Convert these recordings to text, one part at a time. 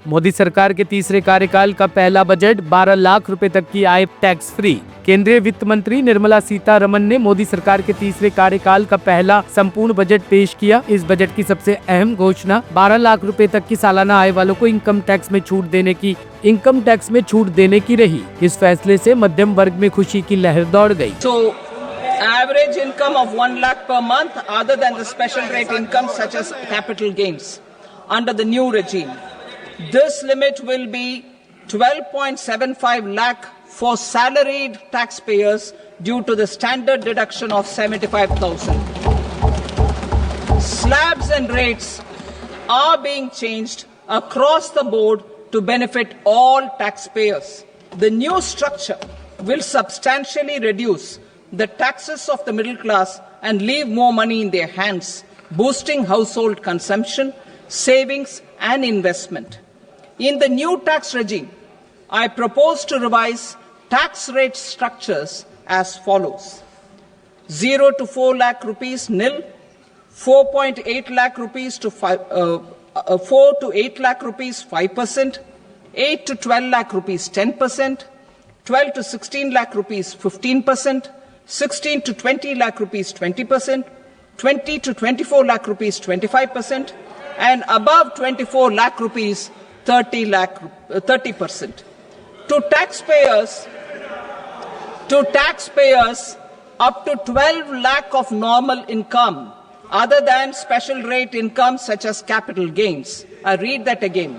मोदी सरकार के तीसरे कार्यकाल का पहला बजट 12 लाख रुपए तक की आय टैक्स फ्री। केंद्रीय वित्त मंत्री निर्मला सीतारमण ने मोदी सरकार के तीसरे कार्यकाल का पहला संपूर्ण बजट पेश किया। इस बजट की सबसे अहम घोषणा 12 लाख रुपए तक की सालाना आय वालों को इनकम टैक्स में छूट देने की रही। इस फैसले से मध्यम वर्ग में खुशी की लहर दौड़ गई। Average income of 1 lakh per month other than the special rate income such as capital gains under the new regime. This limit will be 12.75 lakh for salaried taxpayers due to the standard deduction of 75,000. Slabs and rates are being changed across the board to benefit all taxpayers. The new structure will substantially reduce the taxes of the middle class and leave more money in their hands, boosting household consumption, savings and investment. In the new tax regime, I propose to revise tax rate structures as follows: 0 to 4 lakh rupees nil, 4.8 lakh rupees to 4 to 8 lakh rupees 5%, 8 to 12 lakh rupees 10%, 12 to 16 lakh rupees 15%, 16 to 20 lakh rupees 20%, 20 to 24 lakh rupees 25%, and above 24 lakh rupees 30%. To taxpayers up to 12 lakh of normal income other than special rate income such as capital gains. I read that again.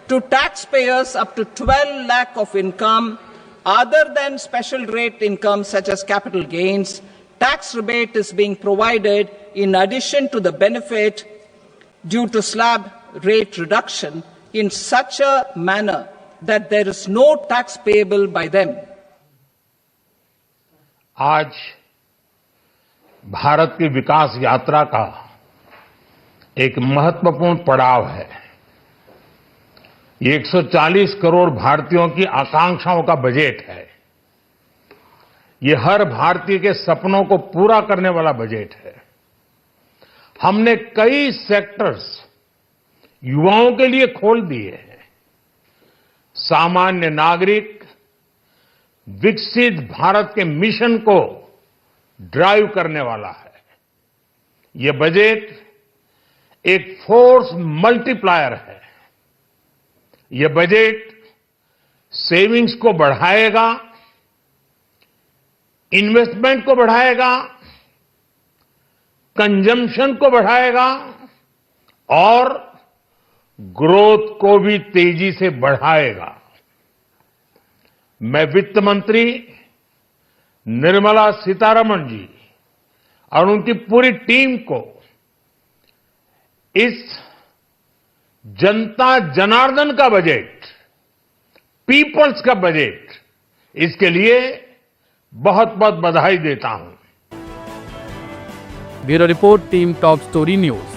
To taxpayers up to 12 lakh of income other than special rate income such as capital gains, tax rebate is being provided in addition to the benefit due to slab rate reduction in such a manner that there is no tax payable by them. आज भारत की विकास यात्रा का एक महत्वपूर्ण पड़ाव है। ये 140 करोड़ भारतीयों की आकांक्षाओं का बजट है। ये हर भारतीय के सपनों को पूरा करने वाला बजट है। हमने कई सेक्टर्स युवाओं के लिए खोल दिए हैं। सामान्य नागरिक विकसित भारत के मिशन को ड्राइव करने वाला है। ये बजट एक फोर्स मल्टीप्लायर है। ये बजट सेविंग्स को बढ़ाएगा, इन्वेस्टमेंट को बढ़ाएगा, कंजम्पशन को बढ़ाएगा और ग्रोथ को भी तेजी से बढ़ाएगा। मैं वित्त मंत्री निर्मला सीतारमण जी और उनकी पूरी टीम को इस जनता जनार्दन का बजट, पीपल्स का बजट, इसके लिए बहुत बहुत बधाई देता हूं। Bureau report, team top story news.